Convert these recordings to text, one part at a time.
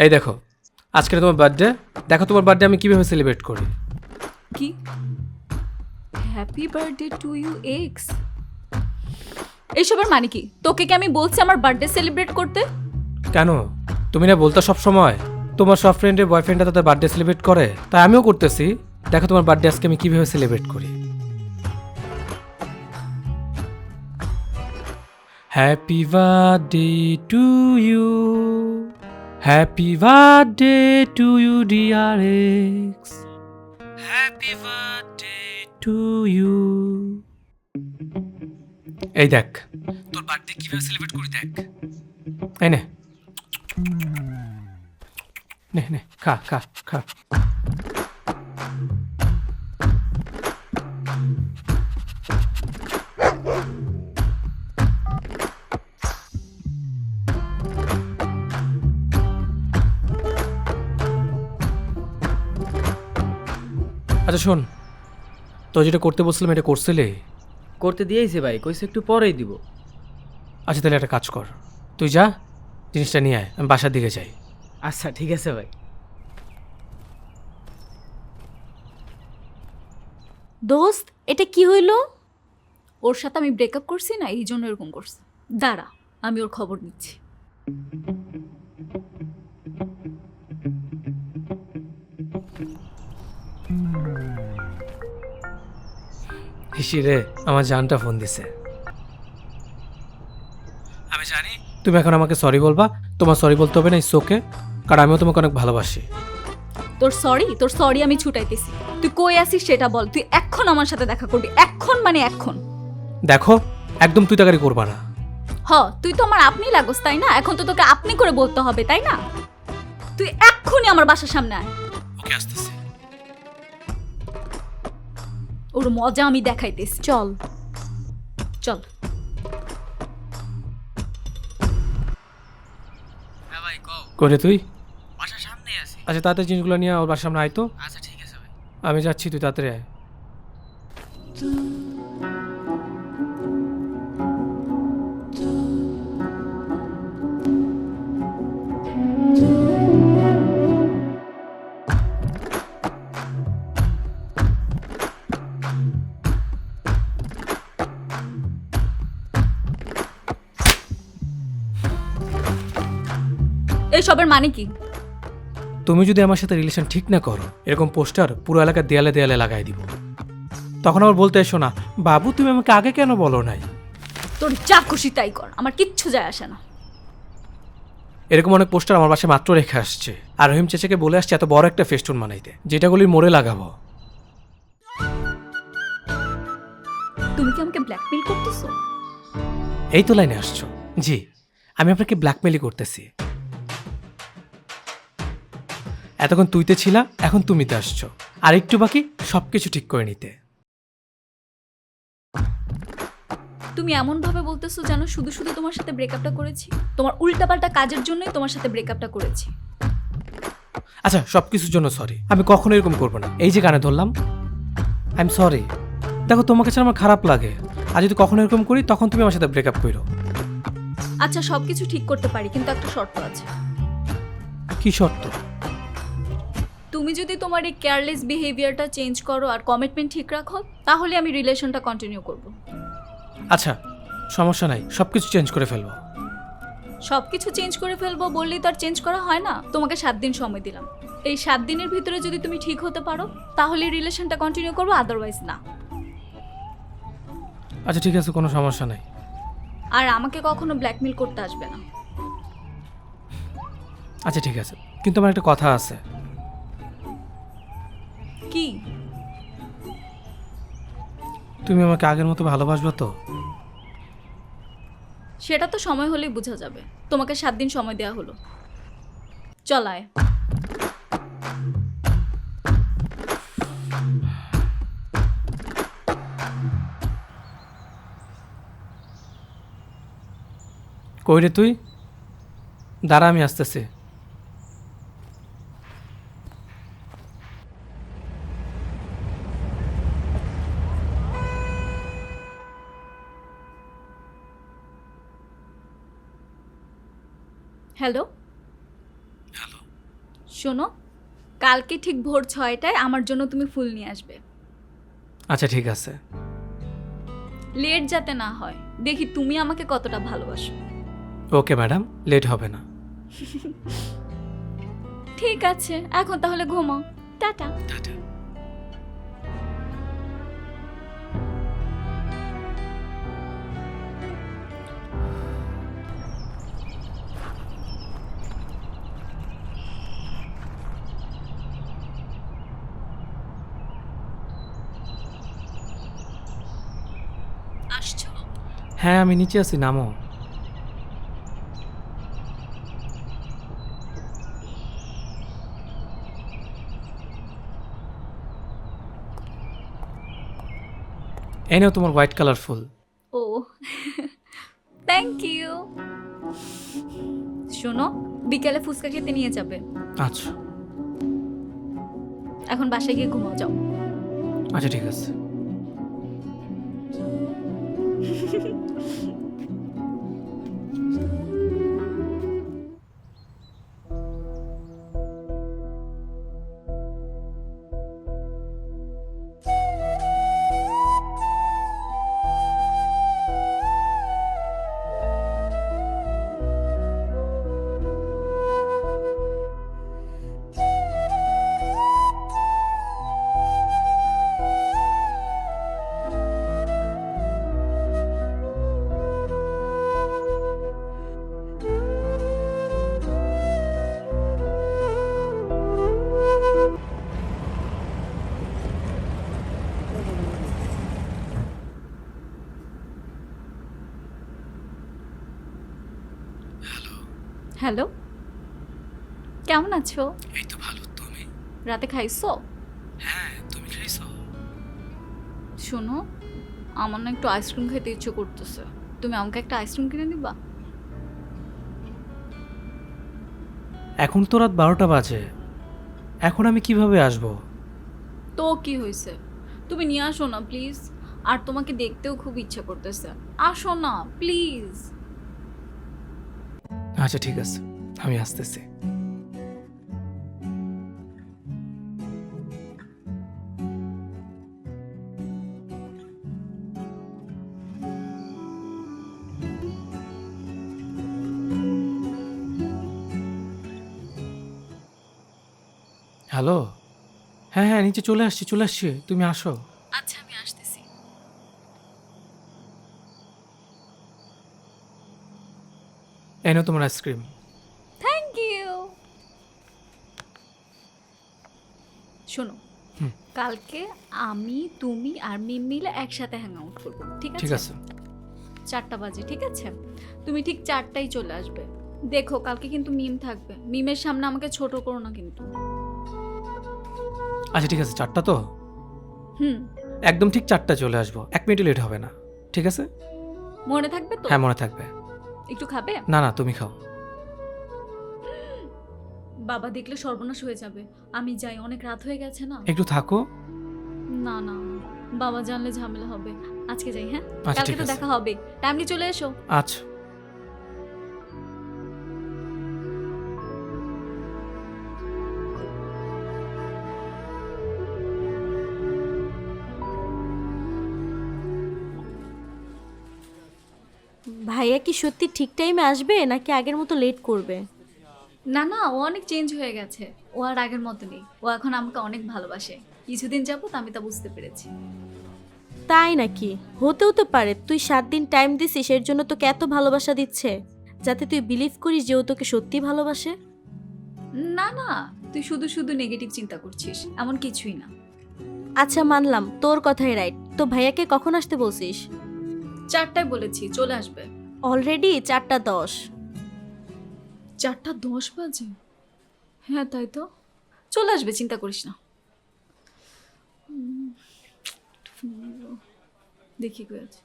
এই দেখো, আজকে তোমার বার্থডে। দেখো তোমার বার্থডে আমি কিভাবে সেলিব্রেট করি। কি happy birthday to you ex? এইসবের মানে কি? তোকে কি আমি বলছি আমার বার্থডে সেলিব্রেট করতে? কেন? তুমি না বলতো সব সময় তোমার সব ফ্রেন্ডের বয়ফ্রেন্ডরা তাদের বার্থডে সেলিব্রেট করে, তাই আমিও করতেছি। দেখো তোমার বার্থডে আজকে আমি কিভাবে সেলিব্রেট করি। Happy birthday to you, happy birthday to you dear ex, happy birthday to you. এই দেখ তোর বার্থডে কিভাবে সেলিব্রেট করি, দেখ। এই নে নে নে, খা খা খা। আচ্ছা শোন, তো যেটা করতে বলছিলাম এটা করছিলে? করতে দিয়েছি ভাই, কইছে একটু পরেই দিব। আচ্ছা তাহলে একটা কাজ কর, তুই যা জিনিসটা নিয়ে আয়, আমি বাসার দিকে যাই। আচ্ছা ঠিক আছে ভাই। দোস্ত, এটা কি হইল? ওর সাথে আমি ব্রেকআপ করছি না, এই জন্য এরকম করছে। দাঁড়া, আমি ওর খবর নিচ্ছি। হিসি রে, আমার জানটা ফোন দিছে। আমি জানি তুমি এখন আমাকে সরি বলবা, তোমার সরি বলতে হবে না, ইটস ওকে, কারণ আমিও তোমাকে অনেক ভালোবাসি। তোর সরি আমি ছুটাইতেছি। তুই কই আসিস সেটা বল। তুই এখন আমার সাথে দেখা করবি, এখন মানে এখন। দেখো একদম তুই তাকারি করবা না। তুই তো আমার আপনি লাগোস তাই না? এখন তো তোকে আপনি করে বলতে হবে তাই না? তুই এক্ষুনি আমার বাসার সামনে আয়। ওকে আসতেছি। ওর মজা আমি দেখাইতেছি, চল চল। হ্যাঁ ভাই কও। করে তুই বাসার সামনেই আছি। আচ্ছা তাড়াতাড়ি জিনিসগুলো নিয়ে ওর বাসার সামনে আয় তো। আচ্ছা ঠিক আছে ভাই। আমি যাচ্ছি, তুই তাড়াতাড়ি আয়। এইসবের মানে কি? তুমি যদি আমার সাথে রিলেশন ঠিক না করো, এরকম পোস্টার পুরো এলাকার দেয়ালে দেয়ালে লাগাই দিব। তখন আবার বলতে এসো না, বাবু তুমি আমাকে আগে কেন বলো নাই। তোর যা খুশি তাই কর, আমার কিচ্ছু যায় আসে না। এরকম অনেক পোস্টার আমার বাসায় মাত্র রেখে আসছে, আর রহিম চেচাকে বলে আসছে এত বড় একটা ফেস্টুন বানাইতে, যেটাগুলির মোড়ে লাগাবো। তুমি কি আমাকে ব্ল্যাকমেইল করতেছো? এই তো লাইনে আসছো। জি, আমি আপনাকে ব্ল্যাকমেইলই করতেছি। এতক্ষণ তুইতে ছিলা, এখন তুমিতে আসছো, আর একটু বাকি সবকিছু ঠিক করে নিতে। তুমি এমন ভাবে বলতেছো যেন শুধু শুধু তোমার সাথে ব্রেকআপটা করেছি। তোমার উল্টাপাল্টা কাজের জন্যই তোমার সাথে ব্রেকআপটা করেছি। আচ্ছা সবকিছুর জন্য সরি, আমি কখনো এরকম করবো না। এই যে কানে ধরলাম, আই এম সরি। দেখো তোমার কাছে আমার খারাপ লাগে, আর যদি কখনো এরকম করি তখন তুমি আমার সাথে ব্রেকআপ করো। আচ্ছা সবকিছু ঠিক করতে পারি, কিন্তু একটা শর্ত আছে। কি শর্ত? তুমি যদি তোমার এই কেয়ারলেস বিহেভিয়ারটা চেঞ্জ করো আর কমিটমেন্ট ঠিক রাখো, তাহলে আমি রিলেশনটা কন্টিনিউ করব। আচ্ছা সমস্যা নাই, সবকিছু চেঞ্জ করে ফেলবো। সবকিছু চেঞ্জ করে ফেলবো বললেই তো আর চেঞ্জ করা হয় না। তোমাকে 7 দিন সময় দিলাম। এই 7 দিনের ভিতরে যদি তুমি ঠিক হতে পারো তাহলে রিলেশনটা কন্টিনিউ করবো, আদারওয়াইজ না। আচ্ছা ঠিক আছে, কোনো সমস্যা নাই। আর আমাকে কখনো ব্ল্যাকমেল করতে আসবে না। আচ্ছা ঠিক আছে, কিন্তু আমার একটা কথা আছে। কি? তুমি আমাকে আগের মতো ভালোবাসবে তো? সেটা তো সময় হলেই বোঝা যাবে। তোমাকে 7 দিন সময় দেওয়া হলো, চলায়। কই রে তুই? দাঁড়া আমি আসতেছি। হ্যালো। হ্যালো, শোনো, কালকে ঠিক ভোর 6টায় আমার জন্য তুমি ফুল নিয়ে আসবে। আচ্ছা ঠিক আছে। লেট যাতে না হয়, দেখি তুমি আমাকে কতটা ভালোবাসো। ওকে ম্যাডাম, লেট হবে না। ঠিক আছে, এখন তাহলে ঘুমাও। টাটা। টাটা। আসছো? হ্যাঁ আমি নিচে আছি, নামো। এই নাও তোমার হোয়াইট কালার ফুল। ও থ্যাংক ইউ। শোনো, বিকেলে ফুচকা খেতে নিয়ে যাবে। আচ্ছা এখন বাসায় গিয়ে ঘুমাও, যাও। আচ্ছা ঠিক আছে। হ্যালো, কেমন আছো? এই তো ভালো, তুমি? রাতে খাইছো? হ্যাঁ, তুমি খাইছো? শোনো, আমার না একটু আইসক্রিম খেতে ইচ্ছে করতেছে। তুমি আমাকে একটা আইসক্রিম কিনে দিবা? এখন তো রাত 12টা বাজে, এখন আমি কিভাবে আসবো? তো কি হয়েছে, তুমি নিয়ে আসো না প্লিজ। আর তোমাকে দেখতেও খুব ইচ্ছা করতেছে, আসো না প্লিজ। আচ্ছা ঠিক আছে, আমি আসতেছি। হ্যালো, হ্যাঁ হ্যাঁ নিচে চলে আসছি, চলে আসছি, তুমি আসো। আচ্ছা, আমি আসতেছি। এই নাও তোমার আইসক্রিম। Thank you. শোনো, হুম। কালকে আমি, তুমি আর মিম মিলে একসাথে হ্যাং আউট করবো, ঠিক ঠিক আছে? আছে। 4টা বাজে, ঠিক আছে? তুমি ঠিক 4টায় চলে আসবে। দেখো, কালকে কিন্তু মিম থাকবে, মিমের সামনে আমাকে ছোট করো না কিন্তু। আচ্ছা ঠিক আছে, 4টা তো? হুম, একদম ঠিক 4টা চলে আসবো, 1 মিনিট লেট হবে না, ঠিক আছে? মনে থাকবে তো? হ্যাঁ মনে থাকবে। একটু খাবে? না না, তুমি খাও। বাবা দেখলে সর্বনাশ হয়ে যাবে। আমি যাই, অনেক রাত হয়ে গেছে না। একটু থাকো। না না, বাবা জানলে ঝামেলা হবে। আজকে যাই, হ্যাঁ? আচ্ছা কালকে ঠিক তো আছে। দেখা হবে, টাইমলি চলে এসো। আচ্ছা। ভাইয়া কি সত্যি ঠিক টাইমে আসবে নাকি আগের মতো লেট করবে? না না, ও অনেক চেঞ্জ হয়ে গেছে। ও আর আগের মতো নেই, ও এখন আমাকে অনেক ভালোবাসে। কিছুদিন যাবত আমি তা বুঝতে পেরেছি। তাই নাকি? হতেও তো পারে তুই 7 দিন টাইম দিছিস, এর জন্য তোকে এত ভালোবাসা দিচ্ছে, যাতে তুই বিলিভ করিস যে ও তোকে সত্যি ভালোবাসে। না না, তুই শুধু শুধু নেগেটিভ চিন্তা করছিস, এমন কিছুই না। আচ্ছা মানলাম, তোর কথাই রাইট। তো ভাইয়াকে কখন আসতে বলছিস? 4টায় বলেছি, চলে আসবে। অলরেডি 4টা 10। 4টা 10 বাজে? হ্যাঁ তাই তো, চলে আসবে, চিন্তা করিস না। দেখি কই আছে।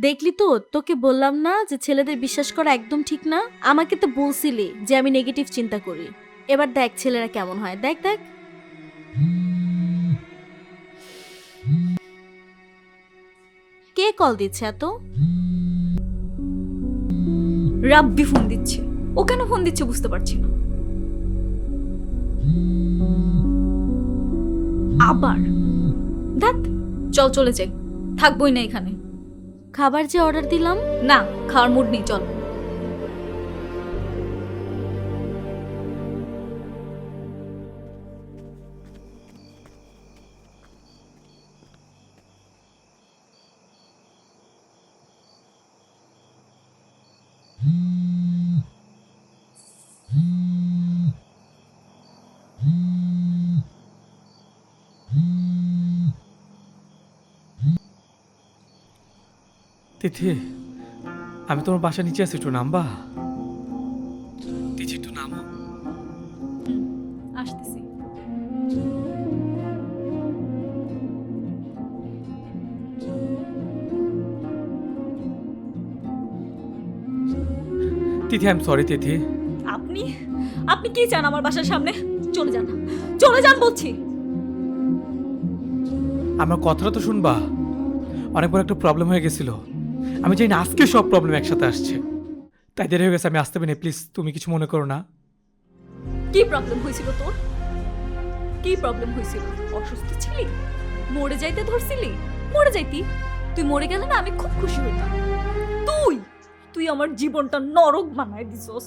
দেখলি তো, তোকে বললাম না যে ছেলেদের বিশ্বাস করা একদম ঠিক না। আমাকে তো বলছিলি যে আমি নেগেটিভ চিন্তা করি। এবার দেখ ছেলেরা কেমন হয়, দেখ দেখ। কে কল দিচ্ছে এত? রাব্বি ফোন দিচ্ছে। ও কেন ফোন দিচ্ছে বুঝতে পারছি না। আবার ধ্যাৎ, চল চলে যাই, থাকবোই না এখানে। খাবার যে অর্ডার দিলাম। না, খাওয়ার মুড নেই, চল। তিথি, আমি তোমার বাসা নিচে আছি, একটু নামবা? তিথি একটু নামো। আসতেছি। তিথি, আই এম সরি তিথি। আপনি আপনি কি চান আমার বাসার সামনে? চলে যান, চলে যান বলছি। আমার কথাটা তো শুনবা। অনেক বড় একটা প্রবলেম হয়ে গেছিল। আমি জানি না আজকে সব প্রবলেম একসাথে আসছে, তাই দেরি হয়ে গেছে। আমি আসতে পারি, প্লিজ তুমি কিছু মনে করো না। কি প্রবলেম হয়েছিল তোর? কি প্রবলেম হয়েছিল? অসুস্থ ছিলি? মরে যাইতে ধরছিলি? মরে যাইতি? তুই মরে গেলে না আমি খুব খুশি হইতাম। তুই তুই আমার জীবনটা নরক বানায় দিছস।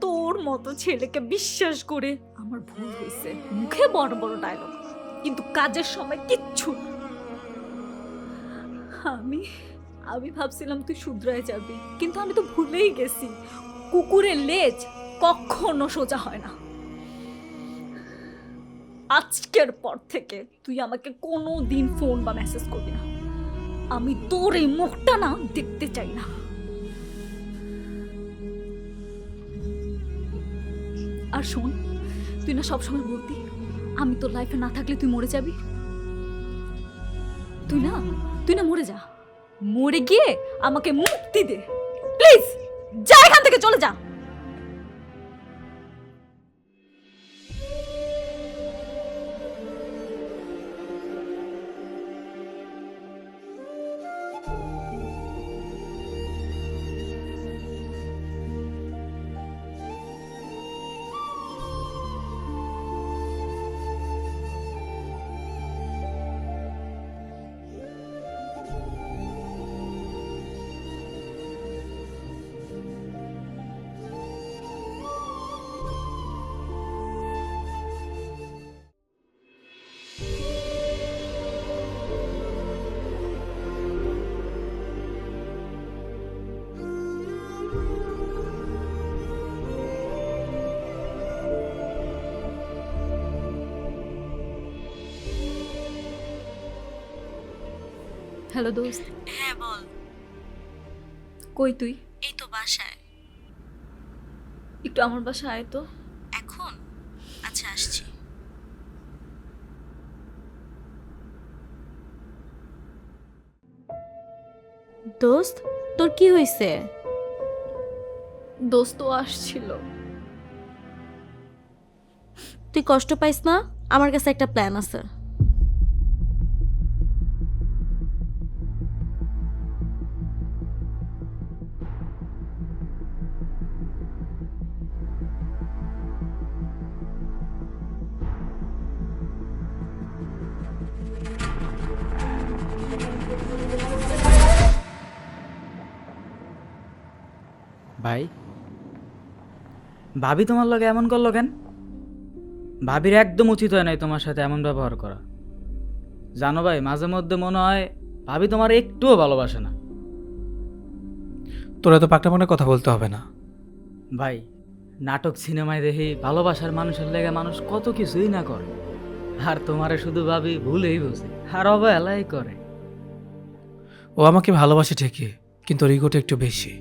তোর মতো ছেলেকে বিশ্বাস করে আমার ভুল হয়েছে। মুখে বড় বড় ডায়লগ, কিন্তু কাজের সময় কিচ্ছু না। আমি আমি ভাবছিলাম তুই শুধরায় যাবি, কিন্তু আমি তো ভুলেই গেছি কুকুরের লেজ কখনো সোজা হয় না। আজকের পর থেকে তুই আমাকে কোনো দিন ফোন বা মেসেজ করবি না। আমি তোর এই মুখটা না দেখতে চাই না। আর শোন, তুই না সবসময় বলতি আমি তোর লাইফে না থাকলে তুই মরে যাবি। তুই না মরে যা, মরে গিয়ে আমাকে মুক্তি দে প্লিজ। যা এখান থেকে, চলে যা। হ্যালো দোস্ত। হ্যাঁ বল। কই তুই? এই তো বাসায়। একটু আমার বাসায় আয় তো। এখন? আচ্ছা আসছি। দোস্ত, তোর কি হয়েছে? দোস্ত আসছিল। তুই কষ্ট পাইস না, আমার কাছে একটা প্ল্যান আছে। ভাই, ভাবি তোমার লগে এমন করলো কেন? ভাবির একদম উচিত হয় নাই তোমার সাথে এমন ব্যবহার করা। জানো ভাই, মাঝে মধ্যে মনে হয় ভাবি তোমার একটুও ভালোবাসে না। তোরা তো পাকটা মনে কথা বলতে হবে না। ভাই, নাটক সিনেমায় দেখি ভালোবাসার মানুষের লেগে মানুষ কত কিছুই না করে, আর তোমারে শুধু ভাবি ভুলেই বুঝে আর অবহেলাই করে। ও আমাকে ভালোবাসে ঠিকই, কিন্তু ওর ইগোটা একটু বেশি।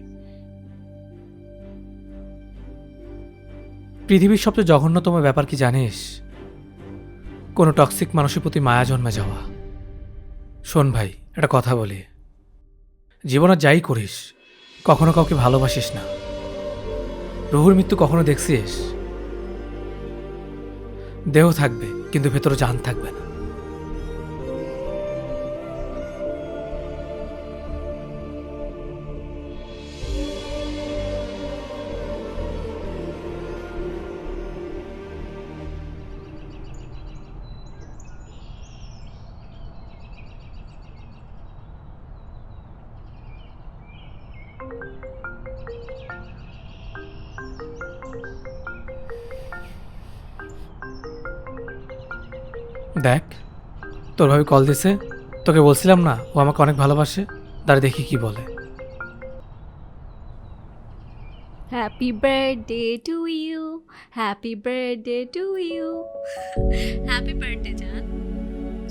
পৃথিবীর সবচেয়ে জঘন্যতম ব্যাপার কি জানিস? কোনো টক্সিক মানুষের প্রতি মায়া জন্মে যাওয়া। শোন ভাই, একটা কথা বলি, জীবনে যাই করিস কখনো কাউকে ভালোবাসিস না। রুহুর মৃত্যু কখনো দেখছিস? দেহ থাকবে কিন্তু ভেতরে জান থাকবে না। দেখ, তোর ভাবি কল দিছে। তোকে বলছিলাম না ও আমাকে অনেক ভালোবাসে? দাঁড়া দেখি কি বলে। Happy birthday to you, happy birthday to you. Happy birthday জান।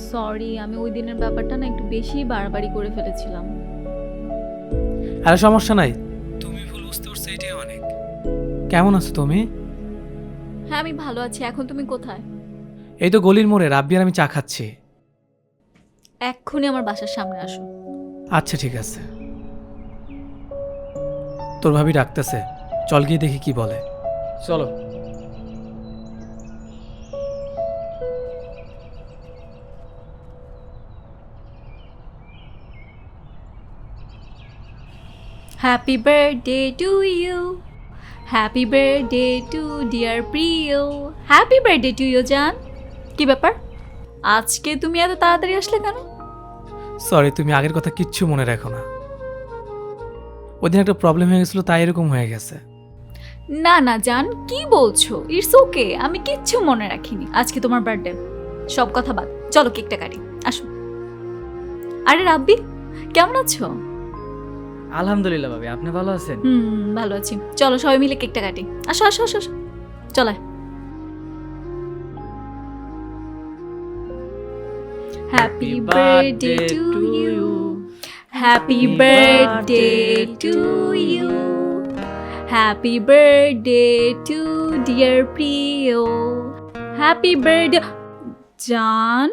সরি, আমি ওই দিনের ব্যাপারটা না একটু বেশি বাড়াবাড়ি করে ফেলেছিলাম। আরে সমস্যা নাই, তুমি ভুল বুঝতে পারছো এটাই অনেক। কেমন আছো তুমি? হ্যাঁ আমি ভালো আছি। এখন তুমি কোথায়? এই তো গলির মোড়ে রাব্বি আর আমি চা খাচ্ছি। এক্ষুনি আমার বাসার সামনে আসো। আচ্ছা ঠিক আছে। তোর ভাবি ডাকতেছে, চল গিয়ে দেখি কি বলে। চলো। Happy birthday to you, happy birthday to dear প্রিয়, হ্যাপি বার্থডে টু ইউ জান। কি ব্যাপার, আজকে তুমি এত তাড়াতাড়ি আসলে কেন? সরি, তুমি আগের কথা কিচ্ছু মনে রাখো না। ওই দিন একটা প্রবলেম হয়ে গেছিলো তাই এরকম হয়ে গেছে। না না জান, কি বলছো? ইটস ওকে, আমি কিচ্ছু মনে রাখিনি। আজকে তোমার বার্থডে, সব কথা বাদ, চলো কেকটা কাটি, আসো। আরে রাব্বি, কেমন আছো? আলহামদুলিল্লাহ ভাবি, আপনি ভালো আছেন? ভালো আছি। চলো সবাই মিলে কেকটা কাটি, আসো আসো আসো আসো, চলো। Happy birthday to you, happy birthday to you, happy birthday to dear প্রিয়, হ্যাপি বার্থডে জান।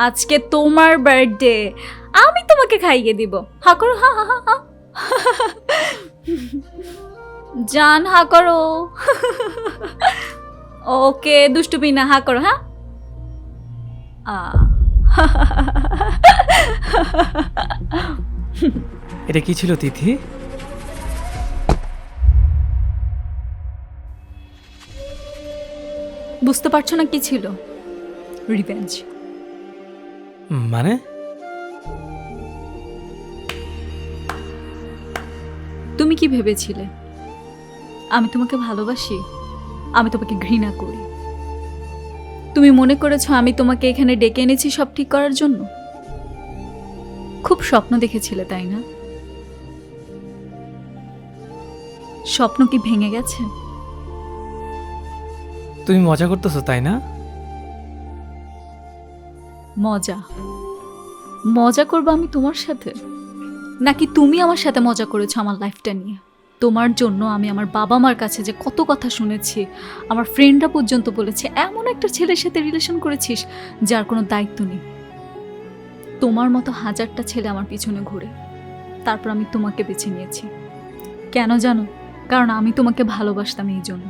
আজকে তোমার বার্থডে, আমি তোমাকে খাইয়ে দিব। হা করো, হা হা হা হা। জান হা করো। ওকে দুষ্টুমি না, হা করো। হ্যাঁ এটা কি ছিল তিথি? বুঝতে পারছো না কি ছিল? রিভেঞ্জ। মানে? তুমি কি ভেবেছিলে আমি তোমাকে ভালোবাসি? আমি তোমাকে ঘৃণা করি। তুমি মনে করেছো আমি তোমাকে এখানে ডেকে এনেছি সব ঠিক করার জন্য? খুব স্বপ্ন দেখেছিলে তাই না? স্বপ্ন কি ভেঙে গেছে? তুমি মজা করতেছো তাই না? মজা? মজা করবো আমি তোমার সাথে? নাকি তুমি আমার সাথে মজা করেছো আমার লাইফটা নিয়ে? তোমার জন্য আমি আমার বাবা মার কাছে যে কত কথা শুনেছি, আমার ফ্রেন্ডরা পর্যন্ত বলেছে এমন একটা ছেলের সাথে রিলেশন করেছিস যার কোনো দায়িত্ব নেই। তোমার মতো হাজারটা ছেলে আমার পিছনে ঘুরে, তারপর আমি তোমাকে বেছে নিয়েছি। কেন জানো? কারণ আমি তোমাকে ভালোবাসতাম। এই জন্য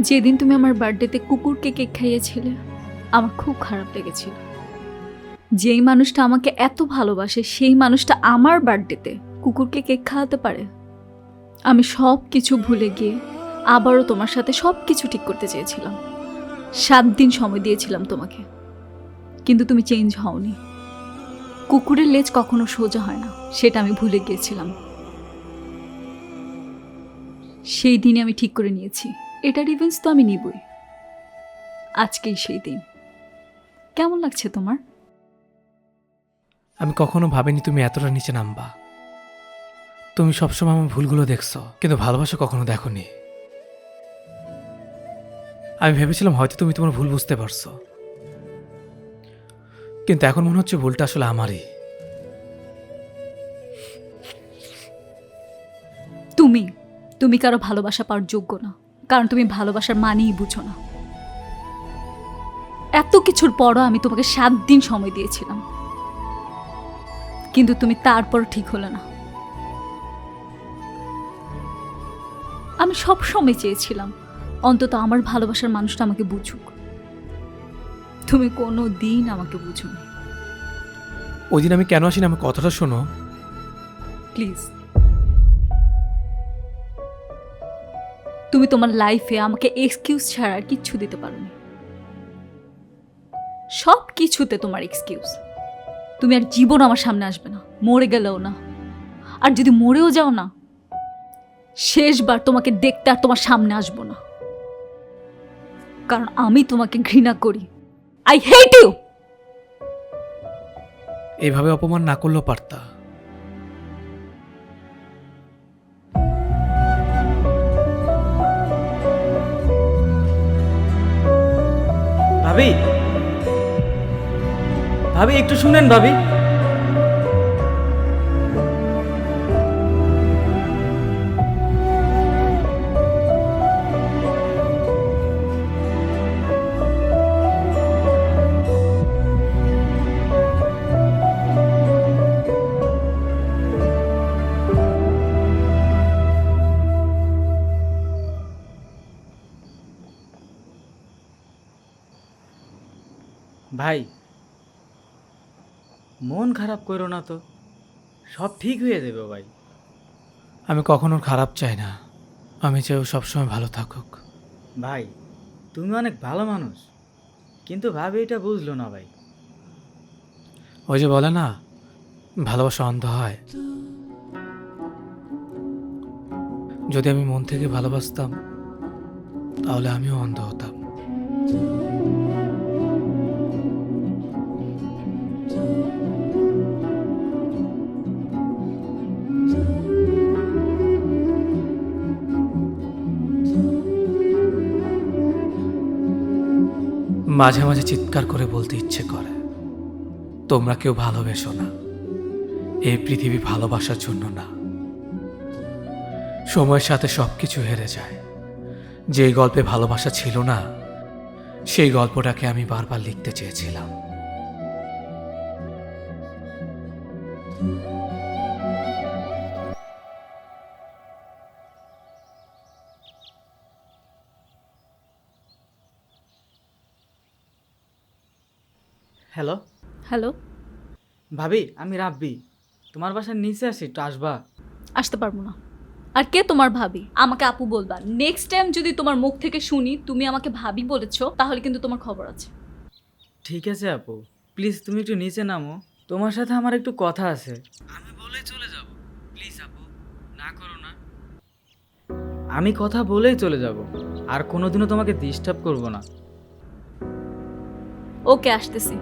যেদিন তুমি আমার বার্থডেতে কুকুরকে কেক খাইয়েছিলে আমার খুব খারাপ লেগেছিল। যেই মানুষটা আমাকে এত ভালোবাসে সেই মানুষটা আমার বার্থডেতে কুকুরকে কেক খাওয়াতে পারে? আমি সব কিছু ভুলে গিয়ে আবারও তোমার সাথে সব কিছু ঠিক করতে চেয়েছিলাম। 7 দিন সময় দিয়েছিলাম তোমাকে, কিন্তু তুমি চেঞ্জ হওনি। কুকুরের লেজ কখনো সোজা হয় না, সেটা আমি ভুলে গিয়েছিলাম। সেই দিনে আমি ঠিক করে নিয়েছি এটা রিভেঞ্জ তো আমি নিবই। আজকেই সেই দিন। কেমন লাগছে তোমার? আমি কখনো ভাবিনি তুমি এতটা নিচে নামবা। তুমি সবসময় আমার ভুলগুলো দেখছো, কিন্তু ভালোবাসা কখনো দেখোনি। আমি ভেবেছিলাম হয়তো তুমি তোমার ভুল বুঝতে পারছো, কিন্তু এখন মনে হচ্ছে ভুলটা আসলে আমারই। তুমি কারো ভালোবাসা পাওয়ার যোগ্য না, কারণ তুমি ভালোবাসার মানেই বুঝো না। এত কিছুর পরও আমি তোমাকে 7 দিন সময় দিয়েছিলাম, কিন্তু তুমি তারপর ঠিক হলে না। আমি সব সময় চেয়েছিলাম অন্তত আমার ভালোবাসার মানুষটা আমাকে বুঝুক। তুমি কোনো দিন আমাকে বুঝোনি। ওই দিন আমি কেন আসিনি, আমার কথাটা শোনো। প্লিজ, তুমি তোমার লাইফে আমাকে এক্সকিউজ ছাড়া আর কিচ্ছু দিতে পারোনি। সব কিছুতে তোমার এক্সকিউজ। তুমি আর জীবন আমার সামনে আসবে না, মরে গেলেও না। আর যদি মরেও যাও না, শেষবার তোমাকে দেখতে আর তোমার সামনে আসবো না, কারণ আমি তোমাকে ঘৃণা করি। I hate you. এভাবে অপমান না করলেও পারতা। ভাবি, ভাবি একটু শুনেন ভাবি। ভাই, মন খারাপ করো না তো, সব ঠিক হয়ে যাবে ভাই। আমি কখনো ওর খারাপ চাই না, আমি চাই ও সবসময় ভালো থাকুক। ভাই, তুমি অনেক ভালো মানুষ, কিন্তু ভাবি এটা বুঝলো না ভাই। ওই যে বলে না, ভালোবাসা অন্ধ হয়। যদি আমি মন থেকে ভালোবাসতাম তাহলে আমিও অন্ধ হতাম। মাঝে মাঝে চিৎকার করে বলতে ইচ্ছে করে, তোমরা কেউ ভালোবেসো না, এই পৃথিবী ভালোবাসার জন্য না। সময়ের সাথে সবকিছু হেরে যায়। যেই গল্পে ভালোবাসা ছিল না, সেই গল্পটাকে আমি বারবার লিখতে চেয়েছিলাম। হ্যালো হ্যালো, ভাবি, আমি রাব্বি, তোমার বাসার নিচে আসি, একটু আসবা? আসতে পারবো না। আর কে তোমার ভাবি? আমাকে আপু বলবা। নেক্সট টাইম যদি তোমার মুখ থেকে শুনি তুমি আমাকে ভাবি বলেছো, তাহলে কিন্তু তোমার খবর আছে। ঠিক আছে আপু, প্লিজ তুমি একটু নিচে নামো, তোমার সাথে আমার একটু কথা আছে। আমি বলে চলে যাব, প্লিজ আপু, না করো না। আমি কথা বলেই চলে যাব, আর কোনোদিনও তোমাকে ডিস্টার্ব করব না। ওকে, আসতেছি।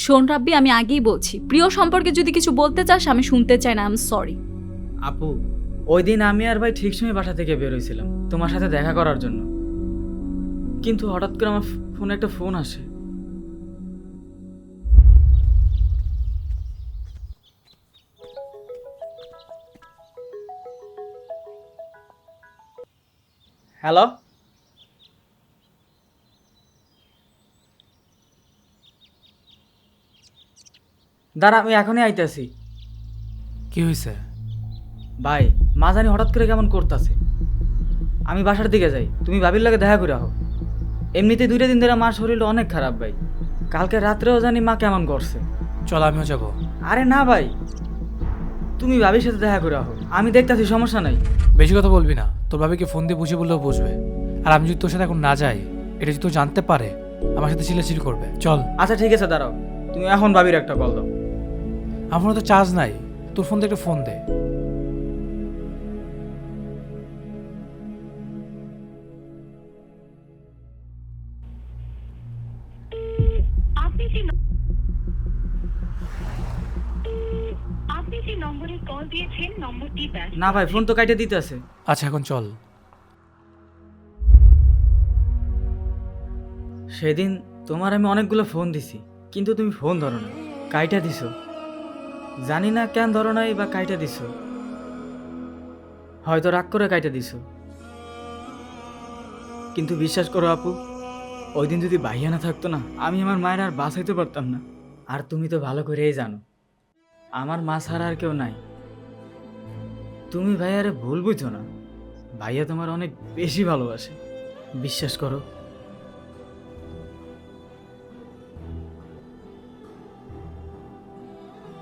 শোন রাব্বি, আমি আগেই বলছি, প্রিয় সম্পর্কে যদি কিছু বলতে চাস আমি শুনতে চাই না। I am sorry. আপু, ওই দিন আমি আর ভাই ঠিক সময় বাসা থেকে বের হয়েছিলাম তোমার সাথে দেখা করার জন্য, কিন্তু হঠাৎ করে আমার ফোনে একটা ফোন আসে। হ্যালো, দাঁড়া, আমি এখনই আইতাছি। কি হয়েছে? ভাই, মা জানি হঠাৎ করে কেমন করতেছে। আমি বাসার দিকে যাই, তুমি ভাবির লাগে দেখা করে আহো। এমনিতে 2টা দিন ধরে মার শরীরটা অনেক খারাপ ভাই, কালকে রাত্রেও জানি মা কেমন করছে। চল আমিও যাবো। আরে না ভাই, তুমি ভাবির সাথে দেখা করে আহো, আমি দেখতাছি, সমস্যা নাই। বেশি কথা বলবি না, তোর ভাবিকে ফোন দিয়ে বুঝে বললেও বুঝবে। আর আমি যদি তোর সাথে এখন না যাই, এটা যদি তো জানতে পারে, আমার সাথে চিল্লাচিল্লি করবে। চল। আচ্ছা ঠিক আছে, দাঁড়াও, তুমি এখন ভাবির একটা কল দাও। আমার তো চার্জ নাই, তোর ফোন দিয়ে একটা ফোন দে। আপনি যে নম্বরে কল দিয়েছেন নম্বরটি ব্যস্ত। না ভাই, ফোন তো কাটে দিতে আছে। আচ্ছা এখন চল। সেদিন তোমার আমি অনেকগুলো ফোন দিছি, কিন্তু তুমি ফোন ধরো না, কাইটা দিছো। জানি না কেন ধরো নাই বা কাইটা দিছো। হয়তো রাগ করে কাইটা দিছো, কিন্তু বিশ্বাস করো আপু, ওই দিন যদি ভাইয়া না থাকতো না, আমি আমার মায়ের আর বাঁচাইতে পারতাম না। আর তুমি তো ভালো করেই জানো আমার মা ছাড়া আর কেউ নাই। তুমি ভাইয়ারে ভুল বুঝো না, ভাইয়া তোমার অনেক বেশি ভালোবাসে, বিশ্বাস করো।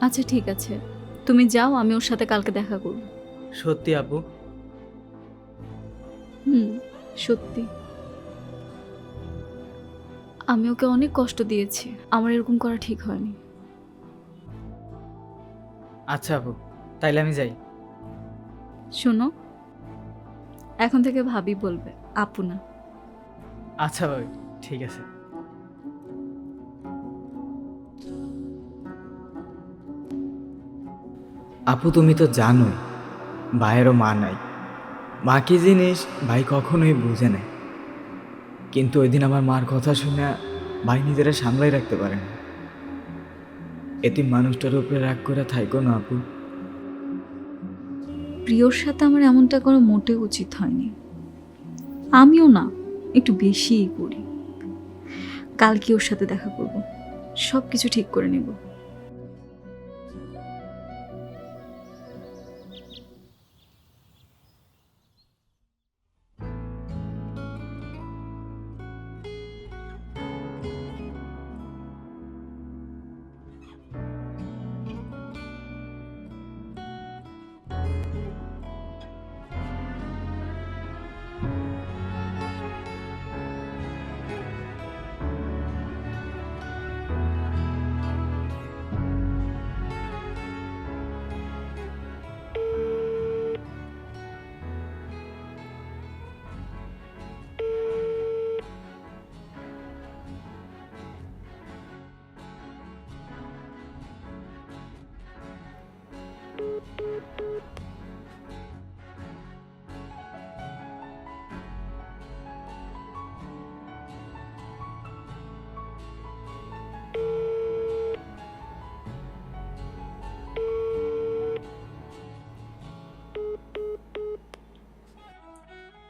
আচ্ছা ঠিক আছে, তুমি যাও, আমি ওর সাথে কালকে দেখা করব। সত্যি আপু? সত্যি। আমি ওকে অনেক কষ্ট দিয়েছি, আমার এরকম করা ঠিক হয়নি। আচ্ছা আপু, তাইলে আমি যাই। শোনো, এখন থেকে ভাবি বলবে, আপু না। আচ্ছা ভাই, ঠিক আছে। আপু তুমি তো জানোই ভাইয়েরও মা নাই। মা কি জিনিস ভাই কখনোই বুঝে নেয়, কিন্তু ওই দিন আমার মার কথা শুনে ভাই নিজেরা সামলাই রাখতে পারে না। এতে মানুষটার উপরে রাগ করে থাইকো না আপু। প্রিয়র সাথে আমার এমনটা করা মোটেও উচিত হয়নি। আমিও না, একটু বেশিই করি। কালকে ওর সাথে দেখা করব, সব কিছু ঠিক করে নেব।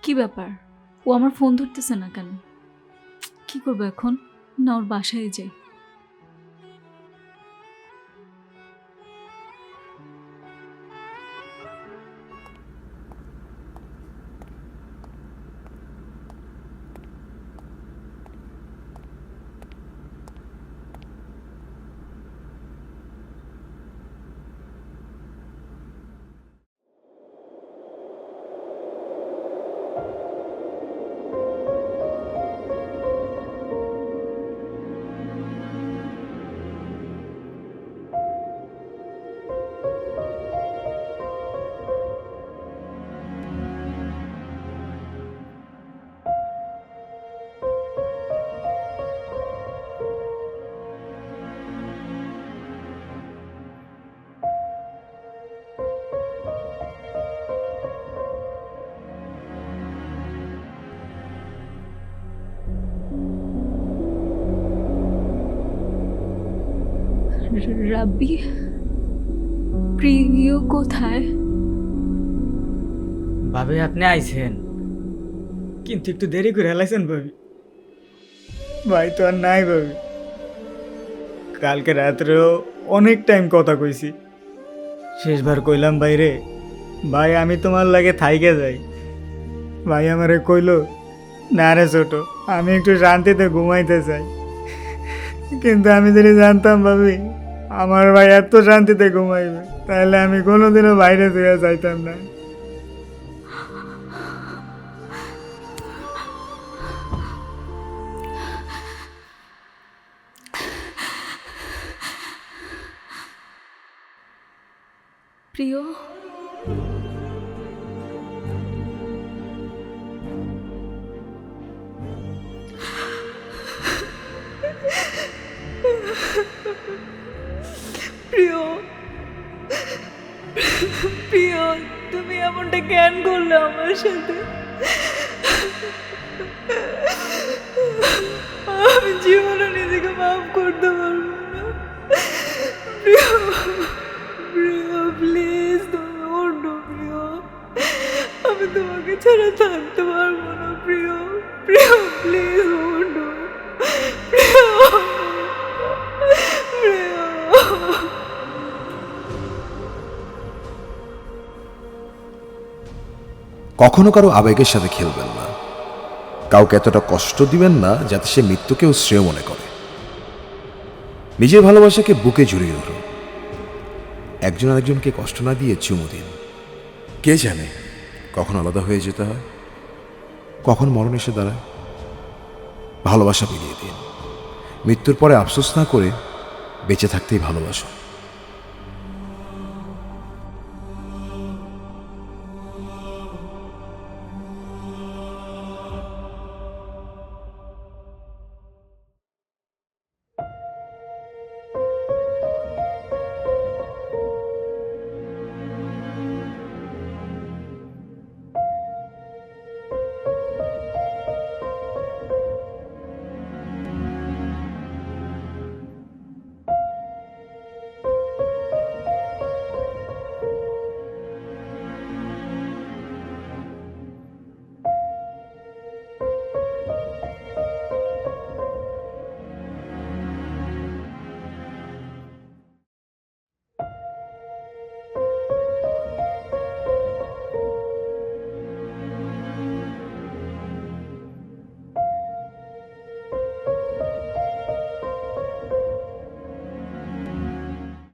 কি ব্যাপার, ও আমার ফোন ধরতেছে না কেন? কি করবো এখন? না ওর বাসায় যাই। রাব্বি, প্রিয় কোথায়? ভাবি আপনি আইছেন, কিন্তু একটু দেরি করে হেলাইছেন ভাবি। ভাই তো আর নাই ভাবি, কালকে রাত্রেও অনেক টাইম কথা কইছি। শেষবার কইলাম বাইরে, ভাই আমি তোমার লাগে থাইকে যাই। ভাই আমারে কইলো, না রে ছোট, আমি একটু শান্তিতে ঘুমাইতে চাই। কিন্তু আমি যদি জানতাম ভাবি আমার ভাই এত শান্তিতে ঘুমাইবে, তাহলে আমি কোনোদিনও বাইরে শুয়ে যাইতাম না। প্রিয়, প্রিয়, প্রিয়, তুমি এমনটা কেন করলে আমার সাথে? আমি জীবনে নিজেকে মাফ করতে পারবো না। প্রিয়, প্রিয়, প্লিজ তুমি ওঠো প্রিয়, আমি তোমাকে ছাড়া থাকতে পারবো না প্রিয়। প্রিয় প্লিজ বন্ধু, প্রিয় প্রিয়। কখনো কারো আবেগের সাথে খেলবেন না, কাউকে এতটা কষ্ট দিবেন না যাতে সে মৃত্যুকেও শ্রেয় মনে করে। নিজের ভালোবাসাকে বুকে জড়িয়ে ধরুন, একজন আরেকজনকে কষ্ট না দিয়ে চুমু দিন। কে জানে কখন আলাদা হয়ে যেতে হয়, কখন মরণ এসে দাঁড়ায়। ভালোবাসা বিলিয়ে দিন, মৃত্যুর পরে আফসোস না করে বেঁচে থাকতেই ভালোবাসুন।